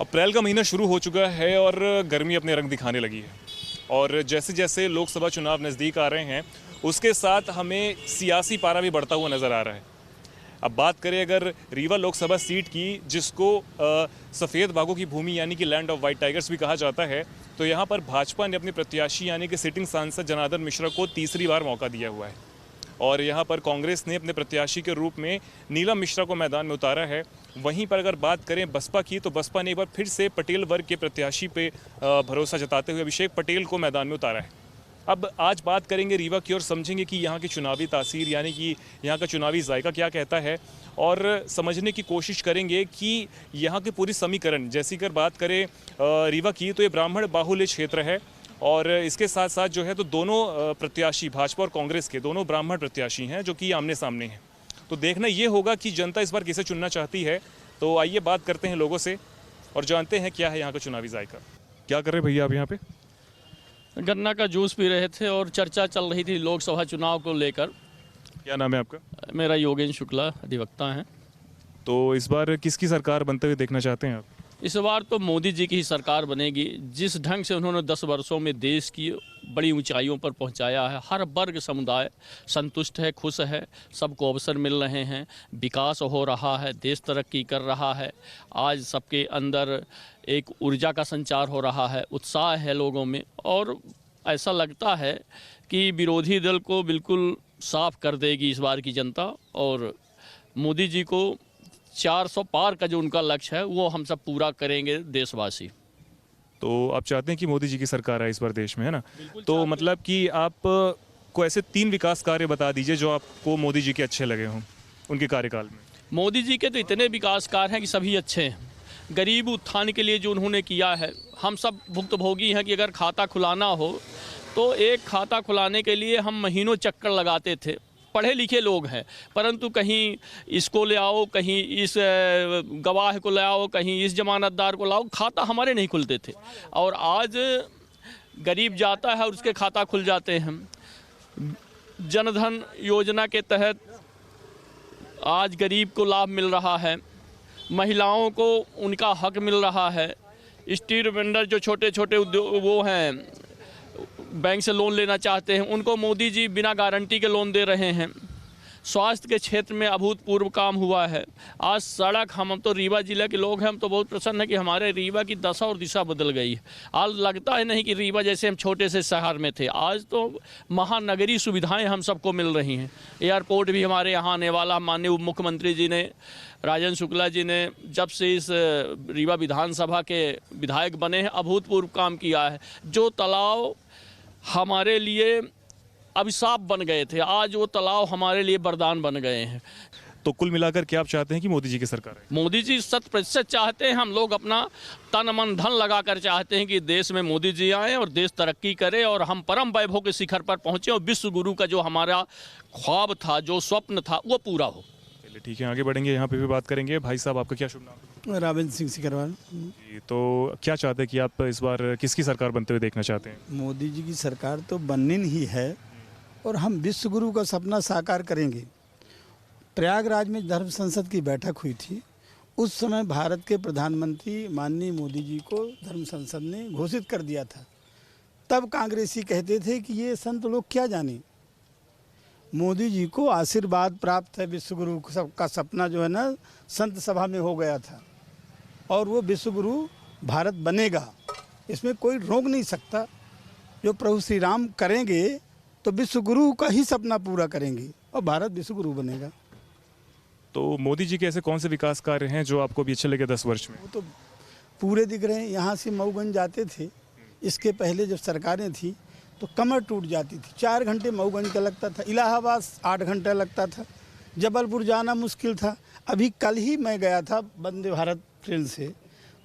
अप्रैल का महीना शुरू हो चुका है और गर्मी अपने रंग दिखाने लगी है। और जैसे जैसे लोकसभा चुनाव नज़दीक आ रहे हैं उसके साथ हमें सियासी पारा भी बढ़ता हुआ नज़र आ रहा है। अब बात करें अगर रीवा लोकसभा सीट की, जिसको सफ़ेद बाघों की भूमि यानी कि लैंड ऑफ वाइट टाइगर्स भी कहा जाता है, तो यहाँ पर भाजपा ने अपने प्रत्याशी यानी कि सिटिंग सांसद जनार्दन मिश्रा को तीसरी बार मौका दिया हुआ है। और यहाँ पर कांग्रेस ने अपने प्रत्याशी के रूप में नीलम मिश्रा को मैदान में उतारा है। वहीं पर अगर बात करें बसपा की, तो बसपा ने एक बार फिर से पटेल वर्ग के प्रत्याशी पे भरोसा जताते हुए अभिषेक पटेल को मैदान में उतारा है। अब आज बात करेंगे रीवा की और समझेंगे कि यहाँ की चुनावी तासीर यानी कि यहाँ का चुनावी जायका क्या कहता है, और समझने की कोशिश करेंगे कि यहाँ के पूरी समीकरण, जैसी अगर बात करें रीवा की, तो ये ब्राह्मण बाहुल्य क्षेत्र है। और इसके साथ साथ जो है तो दोनों प्रत्याशी भाजपा और कांग्रेस के दोनों ब्राह्मण प्रत्याशी हैं जो कि आमने सामने हैं। तो देखना ये होगा कि जनता इस बार किसे चुनना चाहती है। तो आइए बात करते हैं लोगों से और जानते हैं क्या है यहाँ का चुनावी जायका। क्या कर रहे भैया आप यहाँ पे? गन्ना का जूस पी रहे थे और चर्चा चल रही थी लोकसभा चुनाव को लेकर। क्या नाम है आपका? मेरा योगेंद्र शुक्ला अधिवक्ता हैं। तो इस बार किसकी सरकार बनते हुए देखना चाहते हैं आप? इस बार तो मोदी जी की ही सरकार बनेगी। जिस ढंग से उन्होंने 10 वर्षों में देश की बड़ी ऊंचाइयों पर पहुंचाया है, हर वर्ग समुदाय संतुष्ट है, खुश है, सबको अवसर मिल रहे हैं, विकास हो रहा है, देश तरक्की कर रहा है। आज सबके अंदर एक ऊर्जा का संचार हो रहा है, उत्साह है लोगों में, और ऐसा लगता है कि विरोधी दल को बिल्कुल साफ कर देगी इस बार की जनता। और मोदी जी को 400 पार का जो उनका लक्ष्य है वो हम सब पूरा करेंगे देशवासी। तो आप चाहते हैं कि मोदी जी की सरकार है इस बार देश में, है ना? तो मतलब कि आप को ऐसे 3 विकास कार्य बता दीजिए जो आपको मोदी जी के अच्छे लगे हों उनके कार्यकाल में। मोदी जी के तो इतने विकास कार्य हैं कि सभी अच्छे हैं। गरीब उत्थान के लिए जो उन्होंने किया है, हम सब भुक्तभोगी हैं कि अगर खाता खुलाना हो तो एक खाता खुलाने के लिए हम महीनों चक्कर लगाते थे। पढ़े लिखे लोग हैं, परंतु कहीं इसको ले आओ, कहीं इस गवाह को ले आओ, कहीं इस जमानतदार को लाओ, खाता हमारे नहीं खुलते थे। और आज गरीब जाता है और उसके खाता खुल जाते हैं। जनधन योजना के तहत आज गरीब को लाभ मिल रहा है, महिलाओं को उनका हक मिल रहा है। स्ट्रीट वेंडर जो छोटे छोटे उद्योग वो हैं, बैंक से लोन लेना चाहते हैं, उनको मोदी जी बिना गारंटी के लोन दे रहे हैं। स्वास्थ्य के क्षेत्र में अभूतपूर्व काम हुआ है। आज सड़क, हम तो रीवा जिला के लोग हैं, हम तो बहुत प्रसन्न हैं कि हमारे रीवा की दशा और दिशा बदल गई है। आज लगता है नहीं कि रीवा जैसे हम छोटे से शहर में थे, आज तो महानगरीय सुविधाएं हम सबको मिल रही हैं। एयरपोर्ट भी हमारे यहाँ आने वाला। माननीय उप मुख्यमंत्री जी ने, राजन शुक्ला जी ने, जब से इस रीवा विधानसभा के विधायक बने हैं, अभूतपूर्व काम किया है। जो तालाब हमारे लिए अभिशाप बन गए थे, आज वो तालाब हमारे लिए वरदान बन गए हैं। तो कुल मिलाकर क्या आप चाहते हैं कि मोदी जी की सरकार है? मोदी जी 100% चाहते हैं। हम लोग अपना तन मन धन लगाकर चाहते हैं कि देश में मोदी जी आए और देश तरक्की करे और हम परम वैभव के शिखर पर पहुँचे और विश्व गुरु का जो हमारा ख्वाब था, जो स्वप्न था, वो पूरा हो। चलिए ठीक है, आगे बढ़ेंगे, यहाँ पे भी बात करेंगे। भाई साहब, आपका क्या शुभ नाम? राविंद्र सिंह सिकरवाल। तो क्या चाहते हैं कि आप इस बार किसकी सरकार बनते हुए देखना चाहते हैं? मोदी जी की सरकार तो बननी ही है और हम विश्व गुरु का सपना साकार करेंगे। प्रयागराज में धर्म संसद की बैठक हुई थी। उस समय भारत के प्रधानमंत्री माननीय मोदी जी को धर्म संसद ने घोषित कर दिया था। तब कांग्रेसी कहते थे कि ये संत लोग क्या जाने। मोदी जी को आशीर्वाद प्राप्त है, विश्व गुरु का सपना जो है ना संत सभा में हो गया था और वो विश्व गुरु भारत बनेगा, इसमें कोई रोक नहीं सकता। जो प्रभु श्री राम करेंगे तो विश्व गुरु का ही सपना पूरा करेंगे और भारत विश्व गुरु बनेगा। तो मोदी जी के ऐसे कौन से विकास कार्य हैं जो आपको भी अच्छे लगे 10 वर्ष में? वो तो पूरे दिख रहे हैं। यहाँ से मऊगंज जाते थे, इसके पहले जब सरकारें थी तो कमर टूट जाती थी। 4 घंटे मऊगंज का लगता था, इलाहाबाद 8 घंटा लगता था, जबलपुर जाना मुश्किल था। अभी कल ही मैं गया था वंदे भारत ट्रेन से,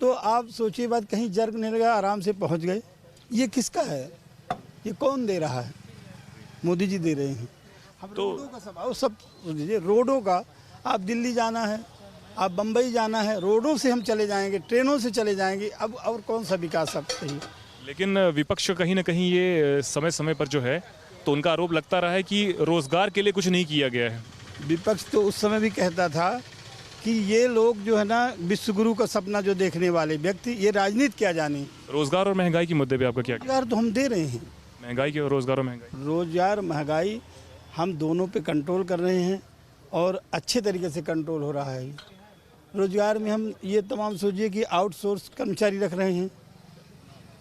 तो आप सोचिए बात, कहीं जर्क नहीं लगा, आराम से पहुंच गए। ये किसका है? ये कौन दे रहा है? मोदी जी दे रहे हैं। हम तो रोडों का सब सब लीजिए, रोडों का, आप दिल्ली जाना है, आप बम्बई जाना है, रोडों से हम चले जाएंगे, ट्रेनों से चले जाएंगे। अब और कौन सा विकास आप कहिए? लेकिन विपक्ष कहीं ना कहीं ये समय समय पर जो है तो उनका आरोप लगता रहा है कि रोजगार के लिए कुछ नहीं किया गया है। विपक्ष तो उस समय भी कहता था कि ये लोग जो है ना विश्व गुरु का सपना जो देखने वाले व्यक्ति, ये राजनीति क्या जाने। रोजगार और महंगाई के मुद्दे पे आपका क्या रोजगार तो हम दे रहे हैं, महंगाई के और रोजगार और महंगाई? रोजगार महंगाई हम दोनों पे कंट्रोल कर रहे हैं और अच्छे तरीके से कंट्रोल हो रहा है। रोजगार में हम ये तमाम सोचिए कि आउटसोर्स कर्मचारी रख रहे हैं,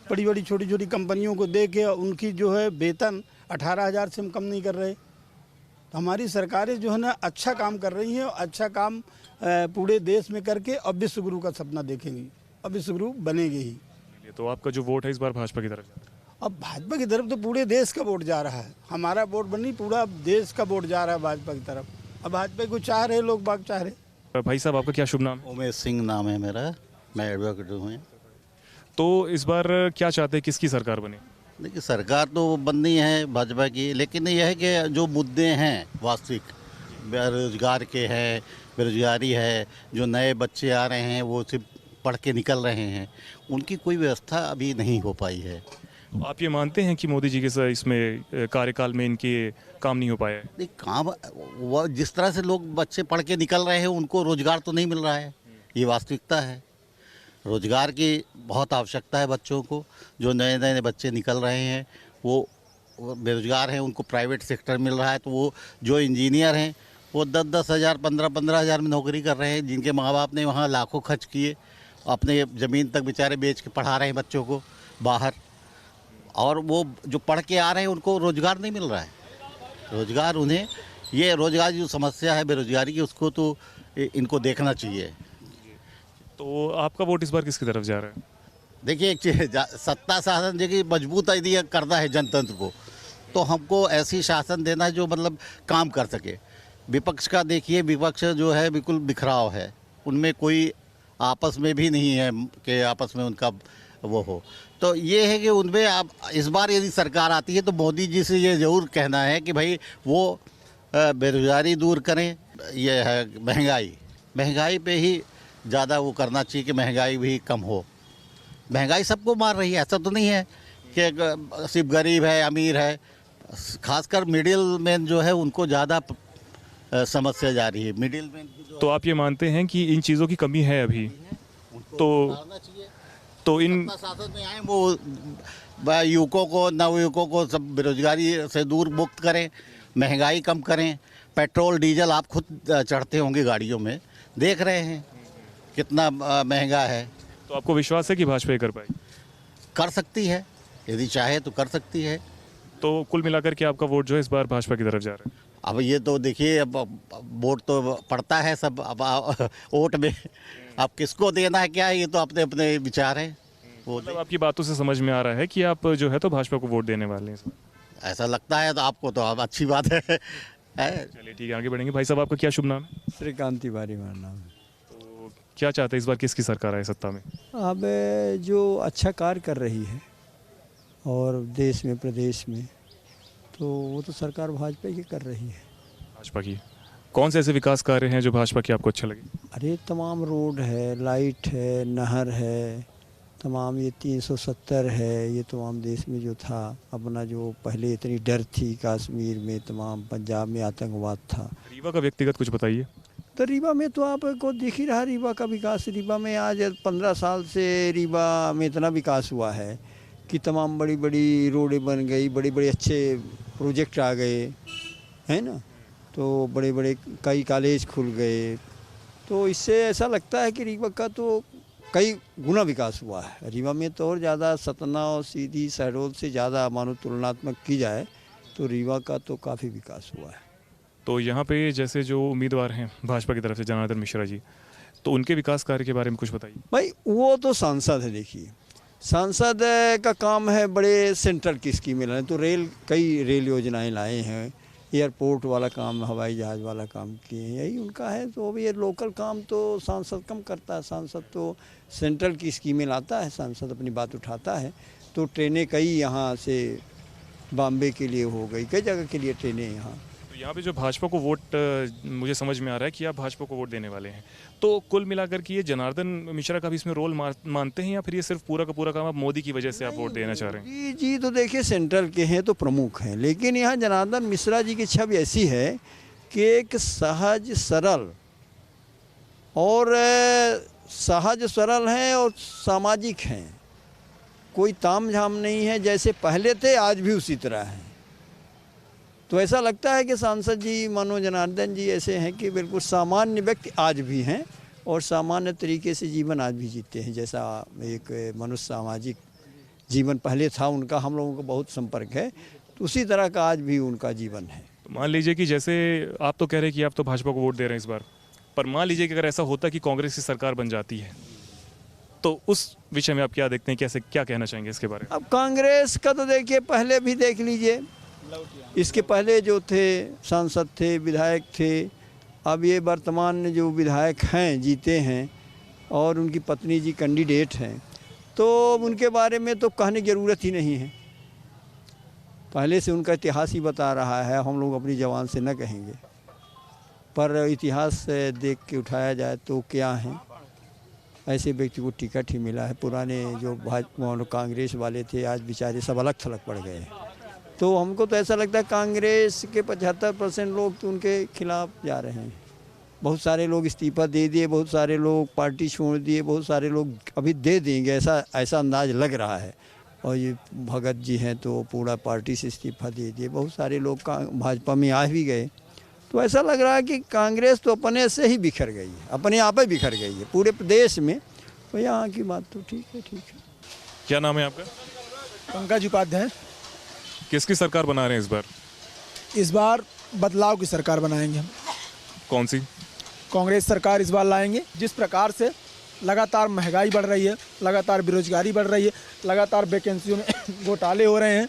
बड़ी बड़ी छोटी छोटी कंपनियों को दे के उनकी जो है वेतन 18,000 से हम कम नहीं कर रहे। तो हमारी सरकारें जो है ना अच्छा काम कर रही हैं और अच्छा काम पूरे देश में करके अब विश्व गुरु का सपना देखेंगी, अब विश्व गुरु बनेंगे ही। तो आपका जो वोट है इस बार भाजपा की तरफ जा रहा है? अब भाजपा की तरफ तो पूरे देश का वोट जा रहा है, हमारा वोट बनी, पूरा देश का वोट जा रहा है भाजपा की तरफ। अब भाजपा को चाह रहे लोग, बाग चाह रहे। भाई साहब आपका क्या शुभ नाम है? उमेश सिंह नाम है मेरा, मैं एडवोकेट हूँ। तो इस बार क्या चाहते हैं, किसकी सरकार बने? देखिए सरकार तो बननी है भाजपा की, लेकिन यह है कि जो मुद्दे हैं वास्तविक बेरोजगार के हैं, बेरोजगारी है, जो नए बच्चे आ रहे हैं वो सिर्फ पढ़ के निकल रहे हैं, उनकी कोई व्यवस्था अभी नहीं हो पाई है। आप ये मानते हैं कि मोदी जी के इसमें कार्यकाल में इनके काम नहीं हो पाया है? नहीं, काम वो जिस तरह से लोग बच्चे पढ़ के निकल रहे हैं उनको रोजगार तो नहीं मिल रहा है, ये वास्तविकता है। रोजगार की बहुत आवश्यकता है बच्चों को। जो नए नए बच्चे निकल रहे हैं वो बेरोजगार हैं, उनको प्राइवेट सेक्टर मिल रहा है, तो वो जो इंजीनियर हैं वो 10-10 हज़ार 15-15 हज़ार में नौकरी कर रहे हैं, जिनके माँ बाप ने वहाँ लाखों खर्च किए, अपने ज़मीन तक बेचारे बेच के पढ़ा रहे हैं बच्चों को बाहर, और वो जो पढ़ के आ रहे हैं उनको रोज़गार नहीं मिल रहा है। रोज़गार उन्हें, ये रोज़गार जो समस्या है बेरोज़गारी की, उसको तो इनको देखना चाहिए। तो आपका वोट इस बार किसकी तरफ जा रहा है? देखिए एक चीज़, सत्ता शासन देखिए मजबूत यदि करना है जनतंत्र को, तो हमको ऐसी शासन देना जो मतलब काम कर सके। विपक्ष का देखिए, विपक्ष जो है बिल्कुल बिखराव है, उनमें कोई आपस में भी नहीं है कि आपस में उनका वो हो। तो ये है कि उनमें आप इस बार यदि सरकार आती है तो मोदी जी से ये ज़रूर कहना है कि भाई वो बेरोजगारी दूर करें। ये है महंगाई पे ही ज़्यादा वो करना चाहिए कि महंगाई भी कम हो। महंगाई सबको मार रही है, ऐसा तो नहीं है कि सिर्फ गरीब है अमीर है, खासकर मिडिल मैन जो है उनको ज़्यादा समस्या जा रही है। मिडिल मैन तो आप ये मानते हैं कि इन चीज़ों की कमी है अभी? तो इन शासन में आए वो युवकों को, नवयुवकों को सब बेरोजगारी से दूर मुक्त करें, महंगाई कम करें। पेट्रोल डीजल आप खुद चढ़ते होंगे गाड़ियों में, देख रहे हैं कितना महंगा है। तो आपको विश्वास है कि भाजपा ये कर पाएगी? कर सकती है, यदि चाहे तो कर सकती है। तो कुल मिलाकर के आपका वोट जो है इस बार भाजपा की तरफ जा रहा है? अब ये तो देखिए, अब वोट तो पड़ता है सब, अब वोट में अब किसको देना है क्या है, ये तो अपने अपने विचार हैं। वो मतलब आपकी बातों से समझ में आ रहा है कि आप जो है तो भाजपा को वोट देने वाले हैं इस बार? ऐसा लगता है तो आपको तो अब अच्छी बात है। चलिए ठीक है, आगे बढ़ेंगे। भाई साहब आपका क्या शुभ नाम है? श्रीकांत तिवारी मेरा नाम है। तो क्या चाहते हैं इस बार किसकी सरकार आए सत्ता में? अब जो अच्छा कार्य कर रही है और देश में प्रदेश में, तो वो तो सरकार भाजपा की कर रही है। भाजपा की कौन से ऐसे विकास कार्य हैं जो भाजपा की आपको अच्छा लगे? अरे तमाम रोड है, लाइट है, नहर है, तमाम ये 370 है, ये तमाम देश में जो था अपना, जो पहले इतनी डर थी कश्मीर में, तमाम पंजाब में आतंकवाद था। रीवा का व्यक्तिगत कुछ बताइए। तो रीवा में तो आपको दिख ही रहा रीवा का विकास। रीवा में आज 15 साल से रीवा में इतना विकास हुआ है कि तमाम बड़ी बड़ी रोडें बन गई, बड़े बड़े अच्छे प्रोजेक्ट आ गए, है ना। तो बड़े बड़े कई कॉलेज खुल गए, तो इससे ऐसा लगता है कि रीवा का तो कई गुना विकास हुआ है। रीवा में तो और ज़्यादा, सतना और सीधी शहडोल से ज़्यादा मानो तुलनात्मक की जाए तो रीवा का तो काफ़ी विकास हुआ है। तो यहाँ पे जैसे जो उम्मीदवार हैं भाजपा की तरफ से जनार्दन मिश्रा जी, तो उनके विकास कार्य के बारे में कुछ बताइए। भाई वो तो सांसद है, देखिए सांसद का काम है बड़े सेंट्रल की स्कीमें लाए, तो कई रेल योजनाएं लाए हैं, एयरपोर्ट वाला काम, हवाई जहाज़ वाला काम किए हैं, यही उनका है। तो अभी ये लोकल काम तो सांसद कम करता है, सांसद तो सेंट्रल की स्कीमें लाता है, सांसद अपनी बात उठाता है। तो ट्रेनें कई यहाँ से बॉम्बे के लिए हो गई, कई जगह के लिए ट्रेनें यहाँ। तो यहाँ पे जो भाजपा को वोट, मुझे समझ में आ रहा है कि आप भाजपा को वोट देने वाले हैं, तो कुल मिलाकर के ये जनार्दन मिश्रा का भी इसमें रोल मानते हैं, या फिर ये सिर्फ पूरा का पूरा काम आप मोदी की वजह से आप वोट देना चाह रहे हैं? जी तो देखिए सेंट्रल के हैं तो प्रमुख हैं, लेकिन यहाँ जनार्दन मिश्रा जी की छवि ऐसी है कि एक सहज सरल और सहज सरल हैं और सामाजिक हैं, कोई ताम झाम नहीं है, जैसे पहले थे आज भी उसी तरह हैं। तो ऐसा लगता है कि सांसद जी मनोज जनार्दन जी ऐसे हैं कि बिल्कुल सामान्य व्यक्ति आज भी हैं और सामान्य तरीके से जीवन आज भी जीते हैं, जैसा एक मनुष्य सामाजिक जीवन पहले था उनका, हम लोगों को बहुत संपर्क है, तो उसी तरह का आज भी उनका जीवन है। तो मान लीजिए कि जैसे आप तो कह रहे हैं कि आप तो भाजपा को वोट दे रहे हैं इस बार, पर मान लीजिए कि अगर ऐसा होता कि कांग्रेस की सरकार बन जाती है, तो उस विषय में आप क्या देखते हैं, कैसे क्या कहना चाहेंगे इसके बारे में? अब कांग्रेस का तो देखिए पहले भी देख लीजिए, इसके पहले जो थे सांसद थे, विधायक थे, अब ये वर्तमान जो विधायक हैं जीते हैं और उनकी पत्नी जी कैंडिडेट हैं, तो उनके बारे में तो कहने की ज़रूरत ही नहीं है। पहले से उनका इतिहास ही बता रहा है, हम लोग अपनी ज़बान से न कहेंगे, पर इतिहास देख के उठाया जाए तो क्या है, ऐसे व्यक्ति को टिकट ही मिला है। पुराने जो भाजपा कांग्रेस वाले थे आज बेचारे सब अलग थलग पड़ गए। तो हमको तो ऐसा लगता है कांग्रेस के 75% लोग तो उनके खिलाफ जा रहे हैं। बहुत सारे लोग इस्तीफा दे दिए, बहुत सारे लोग पार्टी छोड़ दिए, बहुत सारे लोग अभी दे देंगे, ऐसा अंदाज लग रहा है। और ये भगत जी हैं तो पूरा पार्टी से इस्तीफा दे दिए, बहुत सारे लोग भाजपा में आ भी गए। तो ऐसा लग रहा है कि कांग्रेस तो अपने से ही बिखर गई है, अपने आप ही बिखर गई है पूरे प्रदेश में। तो यहाँ की बात तो ठीक है। क्या नाम है आपका? पंकज उपाध्याय। किसकी सरकार बना रहे हैं इस बार? इस बार बदलाव की सरकार बनाएंगे हम। कौन सी? कांग्रेस सरकार इस बार लाएंगे। जिस प्रकार से लगातार महंगाई बढ़ रही है, लगातार बेरोजगारी बढ़ रही है, लगातार वैकेंसियों में घोटाले हो रहे हैं,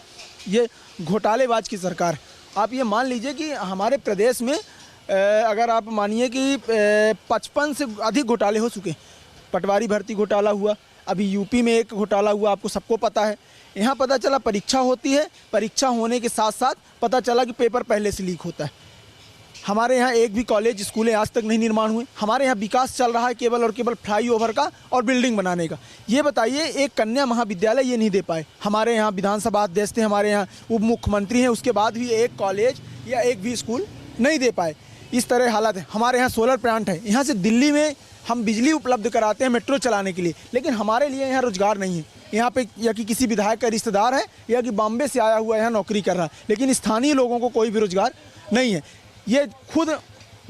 ये घोटालेबाज की सरकार। आप ये मान लीजिए कि हमारे प्रदेश में अगर आप मानिए कि 55 से अधिक घोटाले हो चुके हैं। पटवारी भर्ती घोटाला हुआ, अभी यूपी में एक घोटाला हुआ, आपको सबको पता है। यहाँ पता चला परीक्षा होती है, परीक्षा होने के साथ साथ पता चला कि पेपर पहले से लीक होता है। हमारे यहाँ एक भी कॉलेज स्कूलें आज तक नहीं निर्माण हुए। हमारे यहाँ विकास चल रहा है केवल और केवल फ्लाईओवर का और बिल्डिंग बनाने का। ये बताइए, एक कन्या महाविद्यालय ये नहीं दे पाए। हमारे यहाँ विधानसभा अध्यक्ष थे, हमारे यहाँ उप मुख्यमंत्री हैं, उसके बाद भी एक कॉलेज या एक भी स्कूल नहीं दे पाए। इस तरह हालत है। हमारे यहाँ सोलर प्लांट है, यहाँ से दिल्ली में हम बिजली उपलब्ध कराते हैं मेट्रो चलाने के लिए, लेकिन हमारे लिए यहाँ रोजगार नहीं है। यहाँ पे या कि किसी विधायक का रिश्तेदार है या कि बॉम्बे से आया हुआ यहाँ नौकरी कर रहा है, लेकिन स्थानीय लोगों को कोई भी रोजगार नहीं है। ये खुद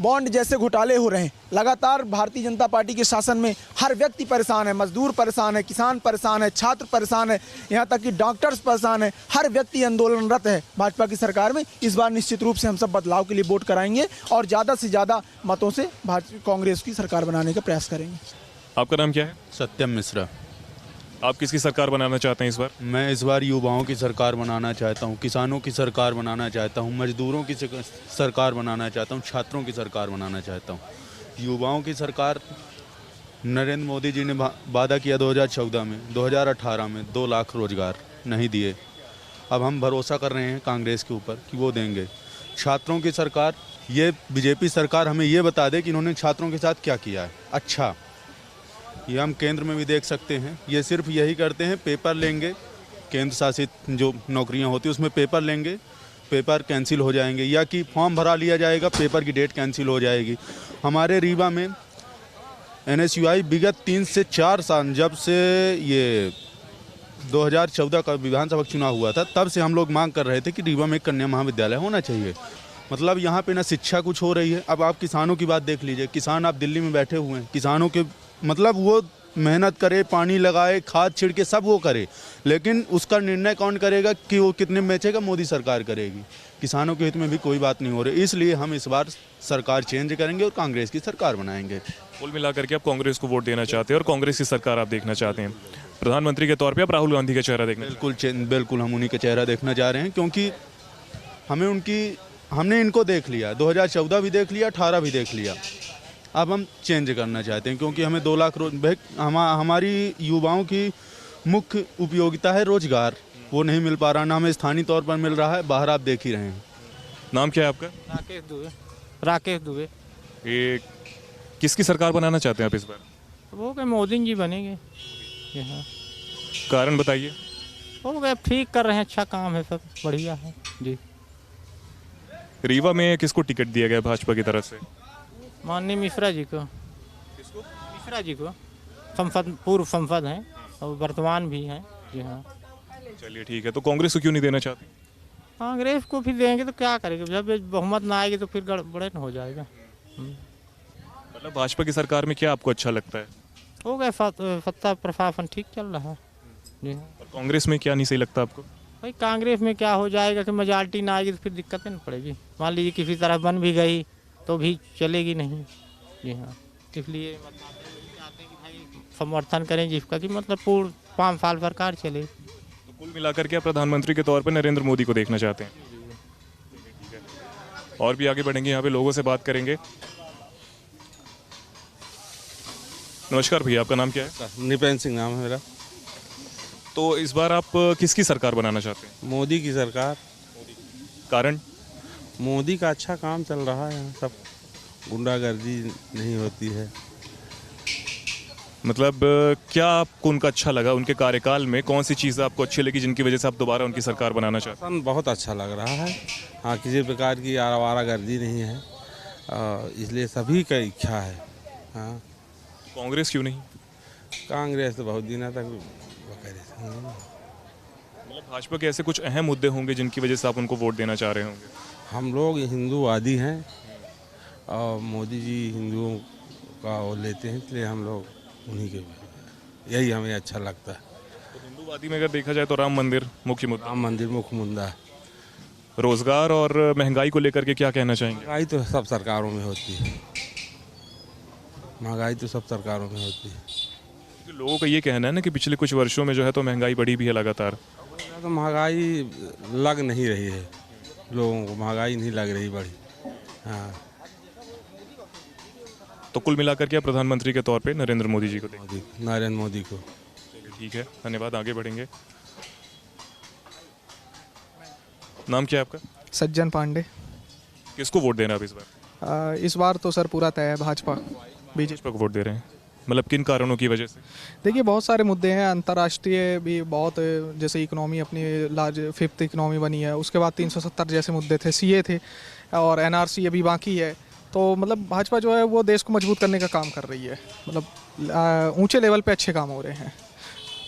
बॉन्ड जैसे घोटाले हो रहे हैं। लगातार भारतीय जनता पार्टी के शासन में हर व्यक्ति परेशान है, मजदूर परेशान है, किसान परेशान है, छात्र परेशान है, यहाँ तक कि डॉक्टर्स परेशान है। हर व्यक्ति आंदोलनरत है भाजपा की सरकार में। इस बार निश्चित रूप से हम सब बदलाव के लिए वोट कराएंगे और ज़्यादा से ज़्यादा मतों से कांग्रेस की सरकार बनाने का प्रयास करेंगे। आपका नाम क्या है? सत्यम मिश्रा। आप किसकी सरकार बनाना चाहते हैं इस बार? मैं इस बार युवाओं की सरकार बनाना चाहता हूँ, किसानों की सरकार बनाना चाहता हूँ, मजदूरों की सरकार बनाना चाहता हूँ, छात्रों की सरकार बनाना चाहता हूँ। युवाओं की सरकार नरेंद्र मोदी जी ने वादा किया 2014 में, 2018 में 2 लाख रोजगार नहीं दिए। अब हम भरोसा कर रहे हैं कांग्रेस के ऊपर कि वो देंगे। छात्रों की सरकार, ये बीजेपी सरकार हमें ये बता दे कि इन्होंने छात्रों के साथ क्या किया है। अच्छा, ये हम केंद्र में भी देख सकते हैं, ये सिर्फ यही करते हैं, पेपर लेंगे, केंद्र शासित जो नौकरियां होती हैं उसमें पेपर लेंगे, पेपर कैंसिल हो जाएंगे, या कि फॉर्म भरा लिया जाएगा, पेपर की डेट कैंसिल हो जाएगी। हमारे रीवा में NSUI विगत 3 से 4 साल, जब से ये 2014 का विधानसभा चुनाव हुआ था, तब से हम लोग मांग कर रहे थे कि रीवा में एक कन्या महाविद्यालय होना चाहिए। मतलब यहाँ पे ना शिक्षा कुछ हो रही है। अब आप किसानों की बात देख लीजिए, किसान आप दिल्ली में बैठे हुए हैं, किसानों के मतलब वो मेहनत करे, पानी लगाए, खाद छिड़के, सब वो करे, लेकिन उसका निर्णय कौन करेगा कि वो कितने में बेचेगा? मोदी सरकार करेगी। किसानों के हित में भी कोई बात नहीं हो रही। इसलिए हम इस बार सरकार चेंज करेंगे और कांग्रेस की सरकार बनाएंगे। कुल मिलाकर के आप कांग्रेस को वोट देना चाहते हैं और कांग्रेस की सरकार आप देखना चाहते हैं। प्रधानमंत्री के तौर पर आप राहुल गांधी का चेहरा देखना? बिल्कुल हम उन्हीं का चेहरा देखना चाह रहे हैं, क्योंकि हमने इनको देख लिया, 2014 भी देख लिया, 18 भी देख लिया। अब हम चेंज करना चाहते हैं, क्योंकि हमें 2 लाख हमारी युवाओं की मुख्य उपयोगिता है रोजगार, वो नहीं मिल पा रहा, ना हमें स्थानीय तौर पर मिल रहा है, बाहर आप देख ही रहे हैं। नाम क्या है आपका? राकेश दुबे। ये किसकी सरकार बनाना चाहते हैं आप इस बार? वो क्या मोदी जी बनेंगे यहाँ। कारण बताइए। वो क्या ठीक कर रहे हैं, अच्छा काम है, सब बढ़िया है जी। रीवा में किसको टिकट दिया गया भाजपा की तरफ से? माननीय मिश्रा जी को। किस किसको? मिश्रा जी को, संसद पूर्व संसद हैं और वर्तमान भी हैं। जी हाँ। चलिए ठीक है, तो कांग्रेस को क्यों नहीं देना चाहते? कांग्रेस को फिर देंगे तो क्या करेंगे, जब बहुमत ना आएगी तो फिर गड़बड़ हो जाएगा। मतलब भाजपा की सरकार में क्या आपको अच्छा लगता है? हो गया सत्ता प्रशासन ठीक चल रहा है। जी हाँ। और कांग्रेस में क्या नहीं सही लगता आपको? भाई कांग्रेस में क्या हो जाएगा कि मेजॉरिटी ना आएगी तो फिर दिक्कतें ना पड़ेगी। मान लीजिए किसी तरह बन भी गई तो भी चलेगी नहीं। जी हाँ, इसलिए चाहते हैं कि भाई समर्थन करें जिसका कि मतलब पूर्ण 5 साल सरकार चले। तो कुल मिलाकर के आप प्रधानमंत्री के तौर पर नरेंद्र मोदी को देखना चाहते हैं? ठीक है, और भी आगे बढ़ेंगे, यहाँ पे लोगों से बात करेंगे। नमस्कार भैया, आपका नाम क्या है? निपेन सिंह नाम है मेरा। तो इस बार आप किसकी सरकार बनाना चाहते हैं? मोदी की सरकार। कारण? मोदी का अच्छा काम चल रहा है, यहाँ सब गुंडागर्दी नहीं होती है। मतलब क्या आपको उनका अच्छा लगा? उनके कार्यकाल में कौन सी चीज़ आपको अच्छी लगी जिनकी वजह से आप दोबारा उनकी सरकार बनाना चाहते हैं? शासन बहुत अच्छा लग रहा है। हाँ, किसी प्रकार की आवारागर्दी नहीं है, इसलिए सभी का इच्छा है। हाँ, कांग्रेस क्यों नहीं? कांग्रेस तो बहुत दिनों तक मतलब भाजपा के ऐसे कुछ अहम मुद्दे होंगे जिनकी वजह से आप उनको वोट देना चाह रहे होंगे? हम लोग हिंदूवादी हैं और मोदी जी हिंदुओं का वो लेते हैं, इसलिए हम लोग उन्हीं के, यही हमें अच्छा लगता है। तो हिंदूवादी में अगर देखा जाए तो राम मंदिर मुख्य मुद्दा, राम मंदिर मुख्य मुद्दा है। रोजगार और महंगाई को लेकर के क्या कहना चाहेंगे? महंगाई तो सब सरकारों में होती है, महंगाई तो सब सरकारों में होती है। क्योंकि लोगों का ये कहना है ना कि पिछले कुछ वर्षों में जो है तो महंगाई बढ़ी भी है लगातार। तो महंगाई लग नहीं रही है, लोगों को महंगाई नहीं लग रही बड़ी। हाँ, तो कुल मिलाकर के आप प्रधानमंत्री के तौर पे नरेंद्र मोदी जी को देंगे? नरेंद्र मोदी को। ठीक है, धन्यवाद, आगे बढ़ेंगे। नाम क्या है आपका? सज्जन पांडे। किसको वोट देना आप इस बार? इस बार तो सर पूरा तय है, भाजपा बीजेपी। भाजपा को वोट दे रहे हैं, मतलब किन कारणों की वजह से? देखिए बहुत सारे मुद्दे हैं, अंतर्राष्ट्रीय भी बहुत, जैसे इकोनॉमी अपनी लार्ज 5th इकोनॉमी बनी है, उसके बाद 370 जैसे मुद्दे थे, सीए थे और एनआरसी अभी बाकी है। तो मतलब भाजपा जो है वो देश को मजबूत करने का काम कर रही है, मतलब ऊंचे लेवल पे अच्छे काम हो रहे हैं।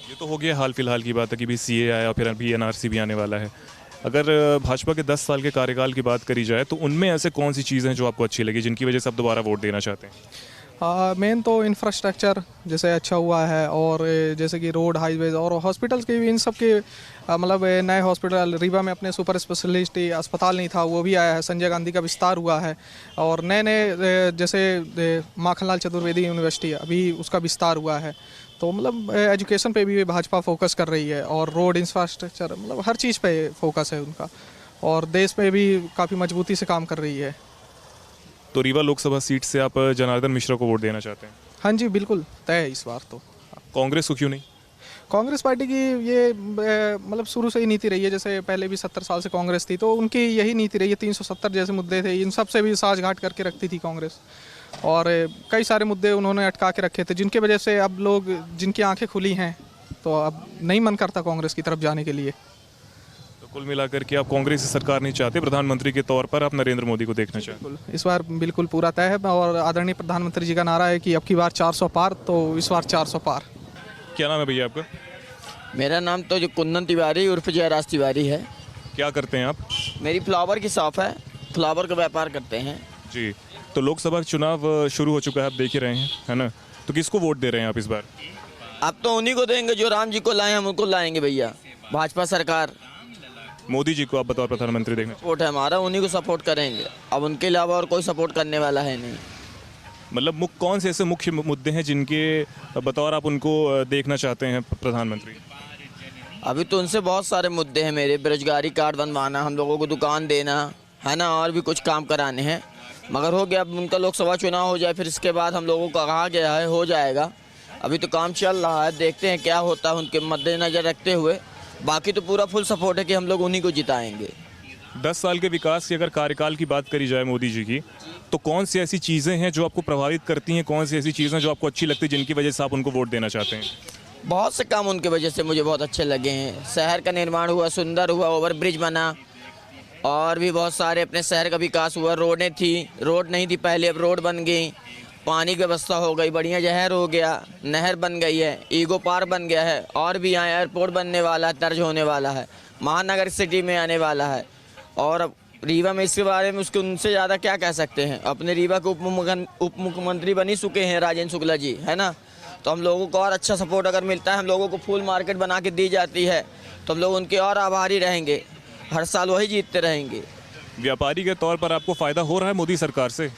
ये तो हो गया हाल फिलहाल की बात है कि भी सीए आया, फिर अभी एनआरसी भी आने वाला है। अगर भाजपा के 10 साल के कार्यकाल की बात करी जाए तो उनमें ऐसे कौन सी चीज़ें हैं जो आपको अच्छी लगी जिनकी वजह से आप दोबारा वोट देना चाहते हैं? मेन तो इंफ्रास्ट्रक्चर जैसे अच्छा हुआ है, और जैसे कि रोड, हाईवेज और हॉस्पिटल्स के भी, इन सब के मतलब नए हॉस्पिटल, रीवा में अपने सुपर स्पेशलिस्ट अस्पताल नहीं था, वो भी आया है, संजय गांधी का विस्तार हुआ है, और नए नए जैसे माखनलाल चतुर्वेदी यूनिवर्सिटी अभी उसका विस्तार हुआ है। तो मतलब एजुकेशन पे भी भाजपा फोकस कर रही है, और रोड इंफ्रास्ट्रक्चर, मतलब हर चीज़ पे फोकस है उनका, और देश में भी काफ़ी मजबूती से काम कर रही है। तो रीवा लोकसभा सीट से आप जनार्दन मिश्रा को वोट देना चाहते हैं? हाँ जी, बिल्कुल तय है इस बार तो। कांग्रेस को क्यों नहीं? कांग्रेस पार्टी की ये मतलब शुरू से ही नीति रही है, जैसे पहले भी 70 साल से कांग्रेस थी, तो उनकी यही नीति रही है। 370 जैसे मुद्दे थे, इन सब से भी साझगाट करके रखती थी कांग्रेस, और कई सारे मुद्दे उन्होंने अटका के रखे थे, जिनके वजह से अब लोग, जिनकी आंखें खुली हैं, तो अब नहीं मन करता कांग्रेस की तरफ जाने के लिए। तो कुल मिलाकर के आप कांग्रेस की सरकार नहीं चाहते, प्रधानमंत्री के तौर पर आप नरेंद्र मोदी को देखना चाहते हैं? इस बार बिल्कुल पूरा तय है, और आदरणीय प्रधानमंत्री जी का नारा है कि अब की बार 400 पार, तो इस बार 400 पार। क्या नाम है भैया आपका? मेरा नाम तो जो कुंदन तिवारी उर्फ जयराज तिवारी है। क्या करते हैं आप? मेरी फ्लावर की शॉप है, फ्लावर का व्यापार करते हैं जी। तो लोकसभा चुनाव शुरू हो चुका है, आप देख ही रहे हैं, है ना? तो किसको वोट दे रहे हैं आप इस बार? अब तो उन्हीं को देंगे जो राम जी को लाए, हम उनको लाएंगे भैया। भाजपा सरकार, मोदी जी को आप बतौर प्रधानमंत्री देखना सपोर्ट है हमारा, उन्हीं को सपोर्ट करेंगे। अब उनके अलावा और कोई सपोर्ट करने वाला है नहीं। मतलब कौन से ऐसे मुख्य मुद्दे हैं जिनके बतौर आप उनको देखना चाहते हैं प्रधानमंत्री? अभी तो उनसे बहुत सारे मुद्दे हैं मेरे, बेरोजगारी कार्ड बनवाना, हम लोगों को दुकान देना है ना, और भी कुछ काम कराने हैं। मगर हो गया, अब उनका लोकसभा चुनाव हो जाए, फिर इसके बाद हम लोगों को कहा गया है हो जाएगा। अभी तो काम चल रहा है, देखते हैं क्या होता है उनके मद्देनज़र रखते हुए। बाकी तो पूरा फुल सपोर्ट है कि हम लोग उन्हीं को जिताएंगे। 10 साल के विकास की अगर कार्यकाल की बात करी जाए मोदी जी की, तो कौन सी ऐसी चीज़ें हैं जो आपको प्रभावित करती हैं, कौन सी ऐसी चीज़ें जो आपको अच्छी लगती है जिनकी वजह से आप उनको वोट देना चाहते हैं? बहुत से काम उनके वजह से मुझे बहुत अच्छे लगे हैं। शहर का निर्माण हुआ, सुंदर हुआ, ओवरब्रिज बना, और भी बहुत सारे अपने शहर का विकास हुआ। रोडें थी, रोड नहीं थी पहले, अब रोड बन गई, पानी की व्यवस्था हो गई, बढ़िया जहर हो गया, नहर बन गई है, ईगो पार्क बन गया है, और भी यहाँ एयरपोर्ट बनने वाला है, तर्ज होने वाला है, महानगर सिटी में आने वाला है। और रीवा में इसके बारे में उसके उनसे ज़्यादा क्या कह सकते हैं। अपने रीवा के उप मुख्यमंत्री बन ही चुके हैं राजेंद्र शुक्ला जी, है ना। तो हम लोगों को और अच्छा सपोर्ट अगर मिलता है, हम लोगों को फुल मार्केट बना के दी जाती है, तो हम लोग उनके और आभारी रहेंगे, हर साल वही जीतते रहेंगे। व्यापारी के तौर पर आपको फ़ायदा हो रहा है मोदी सरकार से?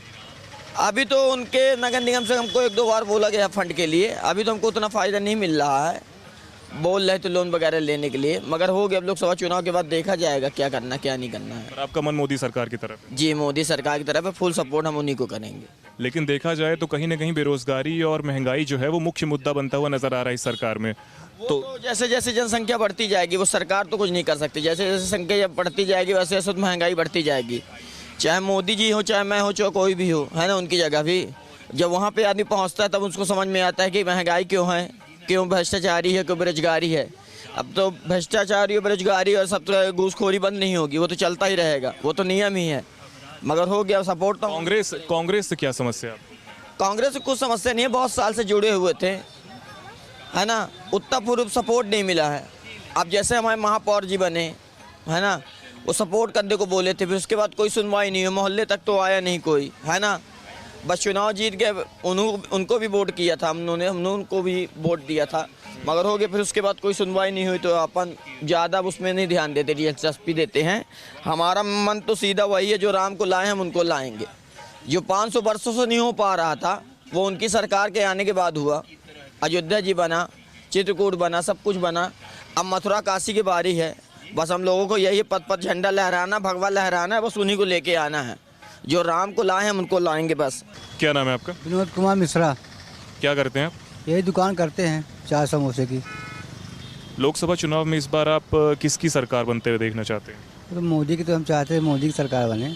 अभी तो उनके नगर निगम से हमको 1-2 बार बोला गया फंड के लिए, अभी तो हमको उतना फ़ायदा नहीं मिल रहा है। बोल रहे थे लोन वगैरह लेने के लिए, मगर हो गया। अब लोकसभा चुनाव के बाद देखा जाएगा क्या करना क्या नहीं करना है। और आपका मन मोदी सरकार की तरफ है? जी, मोदी सरकार की तरफ है, फुल सपोर्ट हम उन्हीं को करेंगे। लेकिन देखा जाए तो कहीं ना कहीं बेरोजगारी और महंगाई जो है वो मुख्य मुद्दा बनता हुआ नजर आ रहा है इस सरकार में। तो जैसे जैसे जनसंख्या बढ़ती जाएगी, वो सरकार तो कुछ नहीं कर सकती। जैसे जैसे संख्या बढ़ती जाएगी वैसे वैसे महंगाई बढ़ती जाएगी। चाहे मोदी जी हो, चाहे मैं हो, चाहे कोई भी हो, है ना। उनकी जगह भी जब वहाँ पे आदमी पहुँचता है तब उसको समझ में आता है कि महंगाई क्यों है, क्यों भ्रष्टाचारी है, क्यों बेरोजगारी है। अब तो भ्रष्टाचारी और बेरोजगारी और सब तो घूसखोरी बंद नहीं होगी, वो तो चलता ही रहेगा, वो तो नियम ही है। मगर हो गया सपोर्ट तो। कांग्रेस से क्या समस्या है? कांग्रेस से कुछ समस्या नहीं है, बहुत साल से जुड़े हुए थे, है ना। उतना पूर्व सपोर्ट नहीं मिला है। अब जैसे हमारे महापौर जी बने, है ना, वो सपोर्ट करने को बोले थे, फिर उसके बाद कोई सुनवाई नहीं हुई, मोहल्ले तक तो आया नहीं कोई, है ना। बस चुनाव जीत गए, उनको भी वोट किया था हमने उनको भी वोट दिया था, मगर हो गया। फिर उसके बाद कोई सुनवाई नहीं हुई, तो अपन ज़्यादा उसमें नहीं ध्यान देते, दिलचस्पी देते हैं। हमारा मन तो सीधा वही है, जो राम को लाए हम उनको लाएंगे। जो 500 वर्षों से नहीं हो पा रहा था, वो उनकी सरकार के आने के बाद हुआ। अयोध्या जी बना, चित्रकूट बना, सब कुछ बना। अब मथुरा काशी की बारी है। बस हम लोगों को यही पद पद झंडा लहराना, भगवा लहराना है, बस उन्हीं को लेके आना है। जो राम को लाए हम उनको लाएंगे बस। क्या नाम है आपका? विनोद कुमार मिश्रा। क्या करते हैं आप? यही दुकान करते हैं, चाय समोसे की। लोकसभा चुनाव में इस बार आप किसकी सरकार बनते हुए देखना चाहते हैं? तो मोदी की तो हम चाहते हैं मोदी की सरकार बने।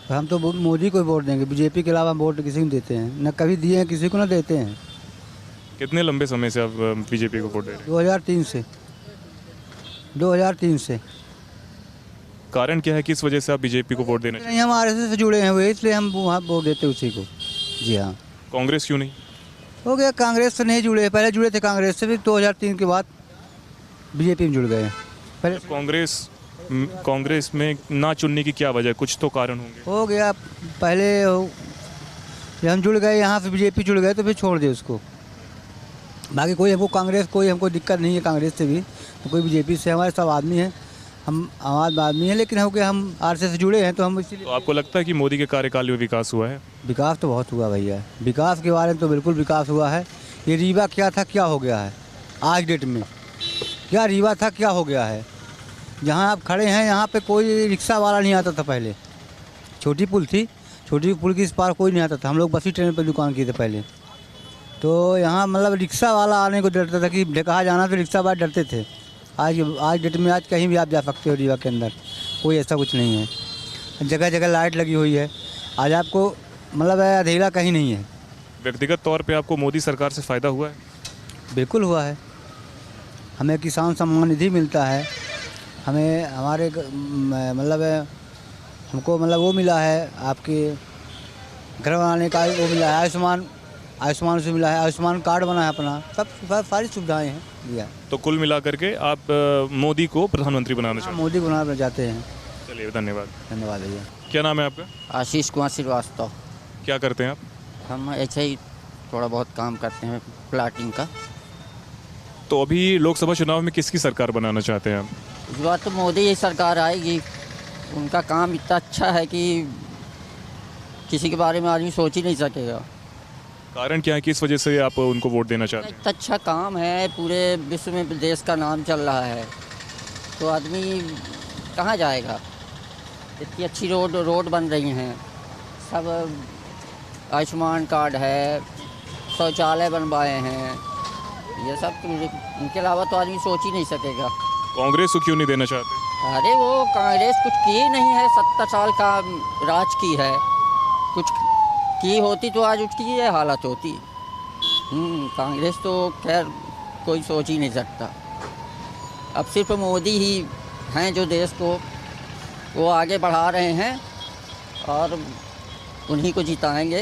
हम तो मोदी को वोट देंगे, बीजेपी के अलावा हम वोट किसी को देते हैं, न कभी दिए हैं किसी को, न देते हैं। कितने लंबे समय से आप बीजेपी को वोट दे रहे हैं? 2003 से। कारण क्या है कि इस वजह से आप बीजेपी को वोट देना चाहते नहीं, हम आरएसएस से जुड़े हैं हुए, इसलिए हम वहाँ वोट देते उसी को। जी हाँ। हैं? कांग्रेस क्यों नहीं? हो गया, कांग्रेस से नहीं जुड़े, पहले जुड़े थे कांग्रेस से, फिर 2003 के बाद बीजेपी में जुड़ गए। पहले कांग्रेस में ना चुनने की क्या वजह? कुछ तो कारण होंगे। हो गया, पहले जब हम जुड़ गए यहाँ, फिर बीजेपी जुड़ गए तो फिर छोड़ दे उसको। बाकी कोई हमको दिक्कत नहीं है कांग्रेस से भी, तो कोई बीजेपी से, हमारे सब आदमी हैं, हम आम आदमी हैं। लेकिन हो गया, हम आरएसएस से जुड़े हैं तो हम इसीलिए। तो आपको लगता है कि मोदी के कार्यकाल में विकास हुआ है? विकास तो बहुत हुआ भैया, विकास के बारे में तो बिल्कुल विकास हुआ है। ये रीवा क्या था, क्या हो गया है आज डेट में, क्या रीवा था, क्या हो गया है। जहाँ आप खड़े हैं यहाँ पे कोई रिक्शा वाला नहीं आता था पहले। छोटी पुल थी, छोटी पुल के इस पार कोई नहीं आता था। हम लोग बसी ट्रेन पर दुकान किए थे पहले, तो यहाँ मतलब रिक्शा वाला आने को डरता था कि कहाँ जाना, तो रिक्शा वाले डरते थे। आज डेट में आज कहीं भी आप जा सकते हो रीवा के अंदर, कोई ऐसा कुछ नहीं है। जगह जगह लाइट लगी हुई है, आज आपको मतलब अंधेरा कहीं नहीं है। व्यक्तिगत तौर पे आपको मोदी सरकार से फ़ायदा हुआ है? बिल्कुल हुआ है। हमें किसान सम्मान निधि मिलता है, हमें हमारे मतलब हमको मतलब वो मिला है, आपके घर बनाने का वो मिला है, आयुष्मान से मिला है, आयुष्मान कार्ड बना है अपना, सब सारी सुविधाएं हैं दिया। तो कुल मिलाकर के आप मोदी को प्रधानमंत्री बनाना चाहते हैं? मोदी को बनाना चाहते हैं। चलिए, धन्यवाद। धन्यवाद भैया। क्या नाम है आपका? आशीष कुमार श्रीवास्तव। क्या करते हैं आप? हम ऐसे ही थोड़ा बहुत काम करते हैं प्लाटिंग का। तो अभी लोकसभा चुनाव में किसकी सरकार बनाना चाहते हैं आप? इस बार तो मोदी ही सरकार आएगी। उनका काम इतना अच्छा है कि किसी के बारे में आदमी सोच ही नहीं सकेगा। कारण क्या है कि इस वजह से आप उनको वोट देना चाहते हैं? इतना अच्छा काम है, पूरे विश्व में देश का नाम चल रहा है, तो आदमी कहाँ जाएगा। इतनी अच्छी रोड बन रही हैं, सब आयुष्मान कार्ड है, शौचालय बनवाए हैं, ये सब इनके अलावा तो आदमी सोच ही नहीं सकेगा। कांग्रेस को क्यों नहीं देना चाहते? अरे वो कांग्रेस कुछ की ही नहीं है, 70 साल का राज की है, कुछ की होती तो आज उसकी ये हालत होती। कांग्रेस तो खैर कोई सोच ही नहीं सकता। अब सिर्फ मोदी ही हैं जो देश को वो आगे बढ़ा रहे हैं और उन्हीं को जिताएंगे।